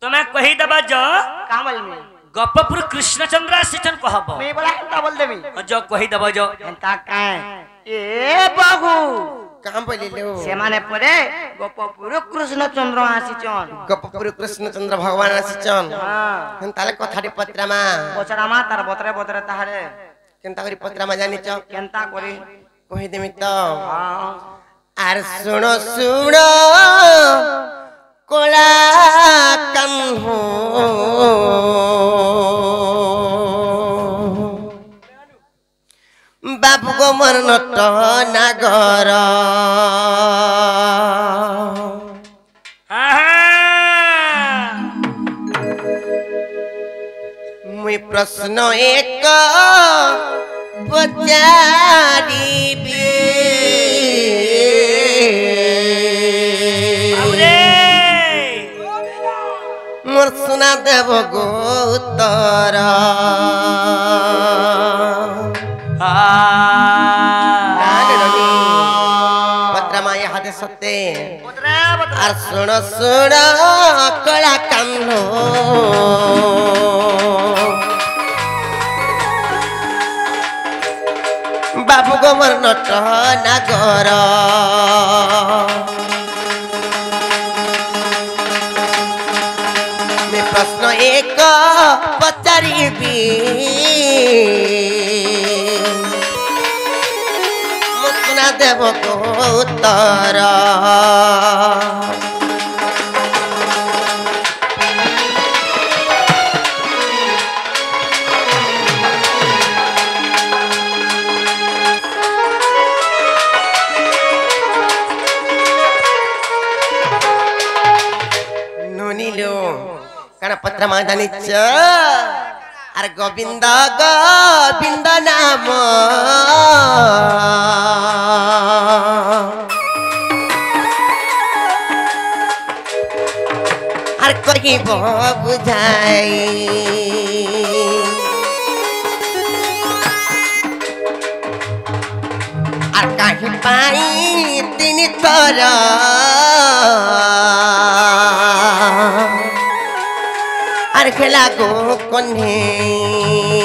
तुम्हें कही दबा जो कामल में गपपुर कृष्णचंद्र आसीचन कहब मैं बोला केनता बोल देबी जो कही दबा जो केनता काए ए बाबू काम बोली लो से माने परे गोपपुर कृष्णचंद्र आसीचन गपपुर कृष्णचंद्र भगवान आसीचन हां ताले कथाटी पत्रमा बचरामा तार बतरे बतरे ताहारे केनता करी पत्रमा जानिच केनता करी कहि देमी तो हां आर सुनो सुनो कोला कन्हो बाबू को मरन तो नागर मुई प्रश्न एक पचारिबी मोर सुना देव गो उत्तर पत्रमा हाथे सत्ते आर सुन सुन कला कान्हो बाबू गो मोर नट नागर प्रश्न एक पचारिबी मुसना देव को उत्तर नुनिलो कण पत्र मादानिच अरे गोविंद गोविंद नाम अरे कोई बुझाई अरे कहीं पाई तीन थर अरे खेला को कोन्हे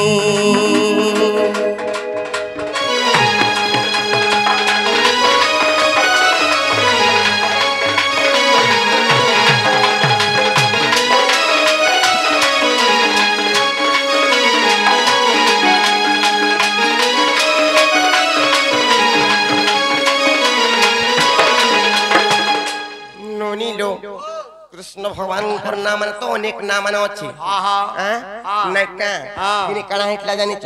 नोनी लो कृष्ण भगवान नाम तो अनेक नाम अच्छी नायिका काना हेतला जानिच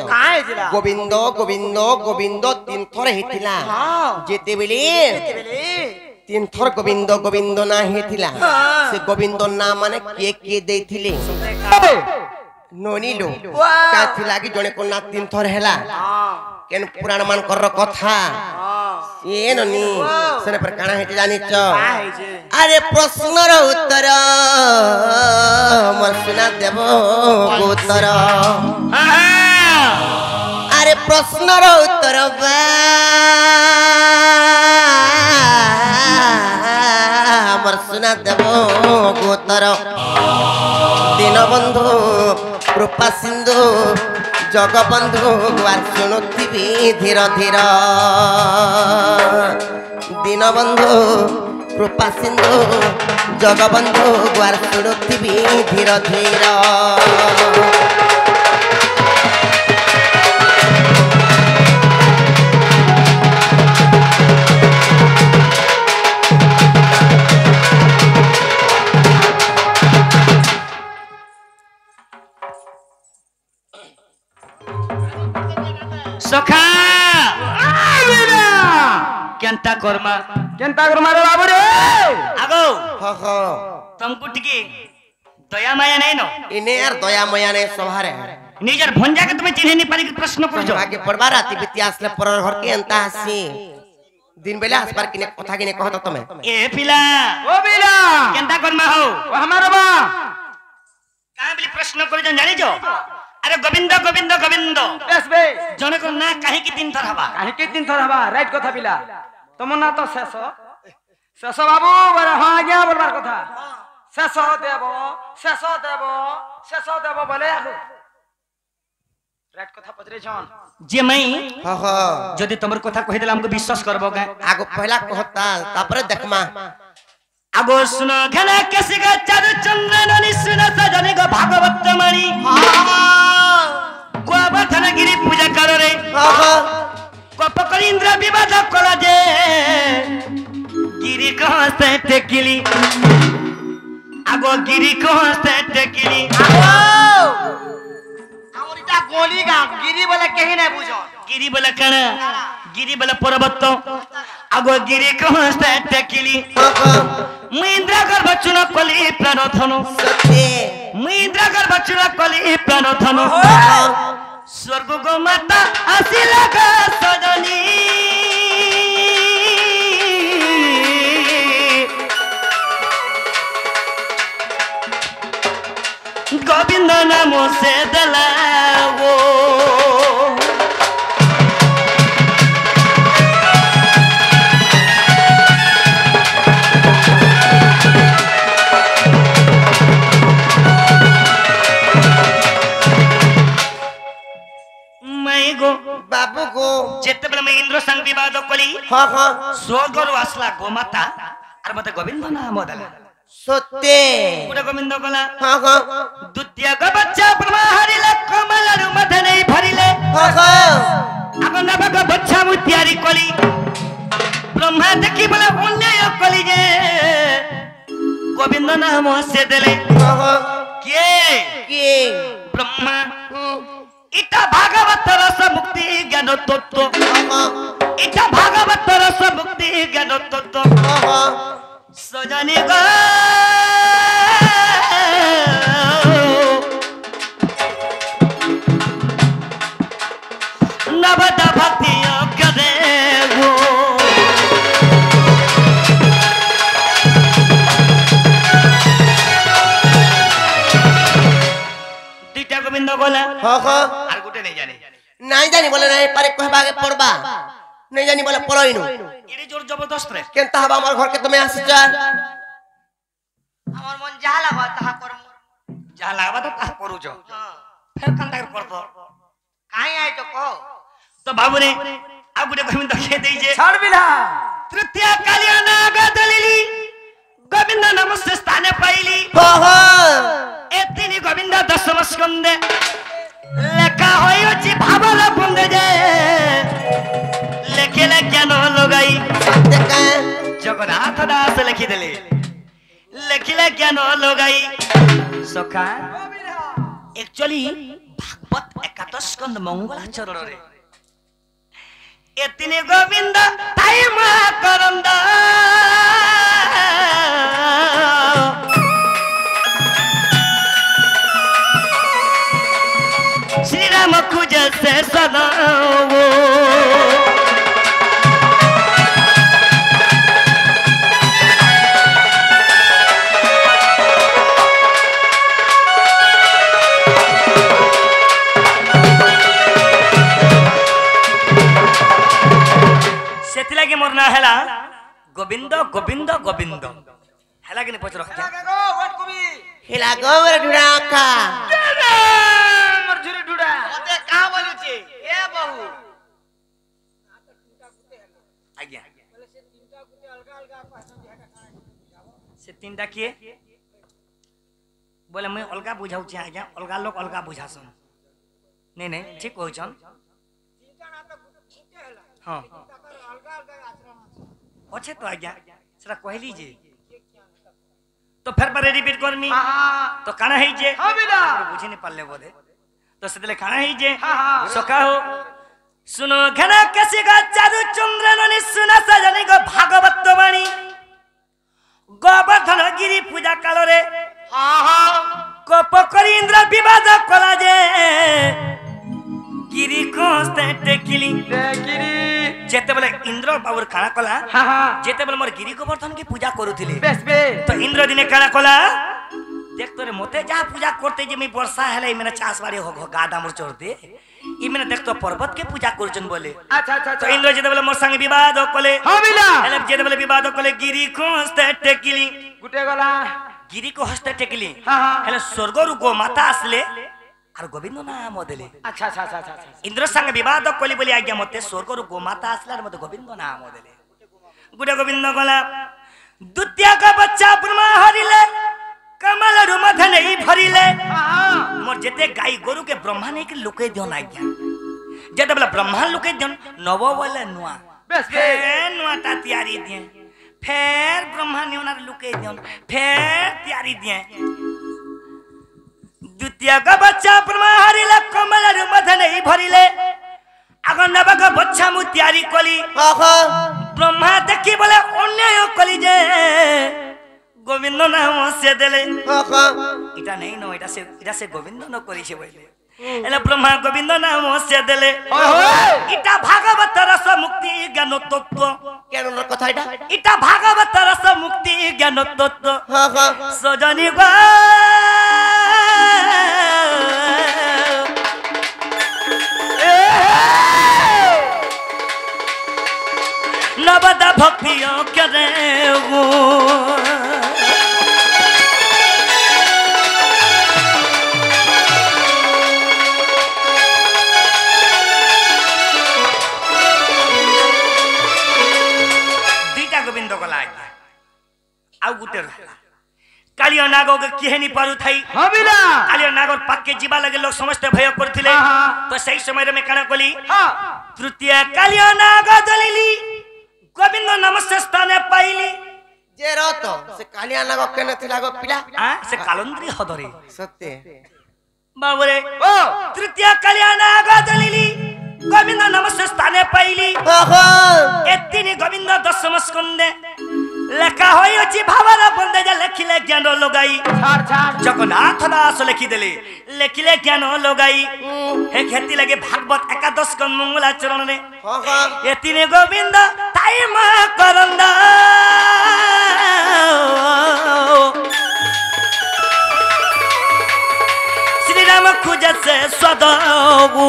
गोविंद गोविंद गोविंद तीन थर हेतिला जेते बेले तीन थर गोविंद गोविंद ना हेतिला से गोविंद नाम माने के देथिले नोनी लो का थिला कि जने को ना तीन थर हेला केन पुराण मान कर कथा ये ननी सने पर काना हेति जानिच अरे प्रश्नर उत्तर मोर सुना देव उत्तर अरे प्रश्नर उत्तर मोर सुना देव उत्तर दीनबंधु कृपा सिंधु जगबंधु गुआर शुणुथिबी धीर धीर दीनबंधु कृपा सिंधु जगबंधु गुआर शुणुथिबी धीर धीर सखा केंता कर्मा रे बाबू रे आगो तुमको टिके दया माया नहीं नो इने यार दया माया नहीं सभारे निजर भंजा के तुम्हें चिन्ह नहीं पारी के प्रश्न करो आगे पढ़बा राती इतिहास ले पर घर के अंता हसी दिन बेला हसबार किने कथा किने कहत तमे ए पिला ओ पिला केंता कर्मा हो ओ हमारो बा का बोली प्रश्न करि जानि जो अरे गोविंद गोविंद गोविंद बस बे जने को ना काहे की दिन थर हवा राइट कथा पिला तुम ना तो शेष बाबू बरे हां आज्ञा बोलबार कथा शेष देव बोले रेट कथा पचरे छन जे मैं हाँ हाँ जदि तुमर कथा कहि देला हमको विश्वास करबो का आगो पहला कहता तापरे देखमा आगो सुनो घना केसिगा चारु चंद्रन निसुन सजने गो भागवत मणि गोवर्धन गिरी पूजा करो रे हाँ हाँ कपकरी इंद्र विवाद कला जे गिरी कहां से टेकिली आगो गिरी कहां से टेकिली गोली गा गिरी बोले कहीं नहीं बुझो गिरी बोले कना गिरी बोले पर्वत आगो गिरी कहां से टेकिली हाँ हाँ महेंद्र गर्भ चुन कली प्राणधनु सत्य महेंद्र गर्भ चुन कली प्राणधनु स्वर्ग गो माता आसिला गा सजनी गोविंद नाम से दलावो मैं गो बाबू को जेते बेले मैं इंद्र संग विवाद कली हाँ हाँ स्वर्ग रो आसला गोमाता और मते गोविंद नाम दला सत्य पुरा गोविंद गला हाँ हाँ द्वितीय गो बच्चा ब्रह्मा हरिले कमल रु मध्य नहीं भरिले हाँ हाँ अब नवग बच्चा मु तैयारी कली ब्रह्मा देखी बोले अन्याय कली जे गोविंद नाम से देले हाँ हाँ के ब्रह्मा इटा भागवत रस मुक्ति ज्ञान तत्व इटा भागवत रस मुक्ति ज्ञान तत्व हाँ हाँ सजनी गो नवद भक्ति योग्य देवो दुईटा गोविंद गला हाँ हाँ और गुटे नहीं जाने नहीं जानी बोले नहीं पारे कहबा के पड़बा नहीं जानी बोले पड़ोइनु इडी जोर जबरदस्त रे केनता हबा हमर घर के तुमे आसी जा हमर मन जहा लागो तहा करम जहाँ लागबा तो कहा करू जो फिर कंटा कर दो काहे आए तो कहो तो बाबू ने अब गुटे गोविंद के देई जे छड़ बिला तृतीय कल्याण गदलिली गोविंद नाम से स्थाने पाइली हाँ हाँ एतिनी गोविंद दशम स्कंदे लेखा होयो जी भावल बुंदे जे लेखेले ज्ञान लगाई सत्य का जगन्नाथ दास लिखि देले लेखिले ज्ञान लगाई सखा एक्चुअली भागवत एकादश स्कंद मंगलाचरण रे एतिनी गोविंद ताई मा करंद श्री राम खुज से सदाओ सेथिलागे मोर ना हैला गोविंद गोविंद गोविंद हैला कि नहीं पचर रखा व्हाट कवि हिला गोबर ढुड़ा का मोर झुरी ढुड़ा ओते का बोलु छी ए बहू आज्ञा से तीनटा किए बोले मैं अलगा बुझाऊ छी आज्ञा अलगा लोग अलगा बुझासन नहीं नहीं ठीक कहछन हां अच्छे तो आज्ञा सेरा कहली जे तो फिर पर रिपीट करमी तो काना है जे हां बिला बुझे नहीं पाले बोले तो सेले काना है जे सका हो सुनो घना कसी का चारु चंद्रन नि सुना सजनी को भागवत वाणी गोवर्धन गिरी पूजा कालो रे हां हां कपकरी इंद्र विवाद कला जे गिरी कोस्ते टेकिली गिरी जेते बेले इंद्र बाबूर काना कला हां हां जेते बेले मोर गिरी गोवर्धन की पूजा करूथिले बेस बे तो इंद्र दिने काना कला देख तोरे मोते जा पूजा करते जे मैं वर्षा हेले मैंने चास बारे हो गादा मोर चढ़ते ई मैंने देख तो पर्वत के पूजा करजन बोले अच्छा अच्छा तो इंद्र जेते बेले मोर संग विवाद कले हां बिला हेले जेते बेले विवाद कले गिरी कोस्ते टेकिली गुटे गला गिरी को हस्ते टेकली हेले स्वर्ग रु गो माता आसले आर गोविंद नाम देले अच्छा अच्छा अच्छा अच्छा इंद्र संग विवाद कली बोली आज्ञा मते स्वर्ग रु गो माता आसला मते गोविंद नाम देले गुडे गोविंद गला द्वितीय का बच्चा ब्रह्मा हरिले कमल रु मध नहीं भरिले मोर जेते गाय गोरु के ब्रह्मा ने के लुके दियोन आज्ञा जेते बोला ब्रह्मा लुके दियोन नव बोले नुआ बस नुआ ता तैयारी दिए फेर ब्रह्मा ने उनार लुके दियोन फेर तैयारी दिए द्वितीय का बच्चा ब्रह्मा हरिले कमल रु मध नहीं भरिले अगर नव का बच्चा मु तैयारी कली ब्रह्मा देखी बोले अन्याय कली जे गोविंद नाम से देले इटा नहीं नो इटा से गोविंद न करी छे बोले एला ब्रह्मा गोविंद नाम से देले इटा भागवत रस मुक्ति ज्ञान तत्व কেন কথা এটা इटा भागवत रस मुक्ति ज्ञान तत्व सजनी गो नवदा भक्तियों करे वो गोविंद गला आउ गुटे कालिया नागो के केहनी पारु थाई हबिला कालिया नागो पाके जीवा लगे लोग समस्त भय करथिले तो सही समय रे में काना कली तृतीय कालिया नागो दलिली गोविंद नमस्ते स्थाने पाइली जे रत से कालिया नागो केने थिला गो पिला से कालंद्री हदरे सत्य बाबरे ओ तृतीय कालिया नागो दलिली गोविंद नमस्ते स्थाने पाइली एतिनी गोविंद दशम स्कंदे लेखा होई अछि भावर बंदे जे लेखिले ज्ञान लगाई छाड़ छाड़ जगन्नाथ दास लिखि देले लेखिले ज्ञान लगाई हे खेती लगे भागवत एकादश स्कंद मंगलाचरण रे एतिनी गोविंद ताई मा करंदा श्री राम खुजे से सदाऊ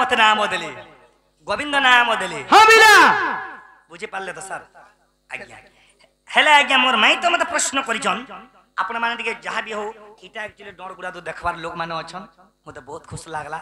मत नाम देले गोविंद नाम देले हबिला बुझे पाले तो सर आज्ञा हेले आज्ञा मोर माई तो मत प्रश्न करिजन आपण माने के जहा भी हो इटा एक्चुअली डोर गुडा तो देखबार लोग माने अछन मते बहुत खुश लागला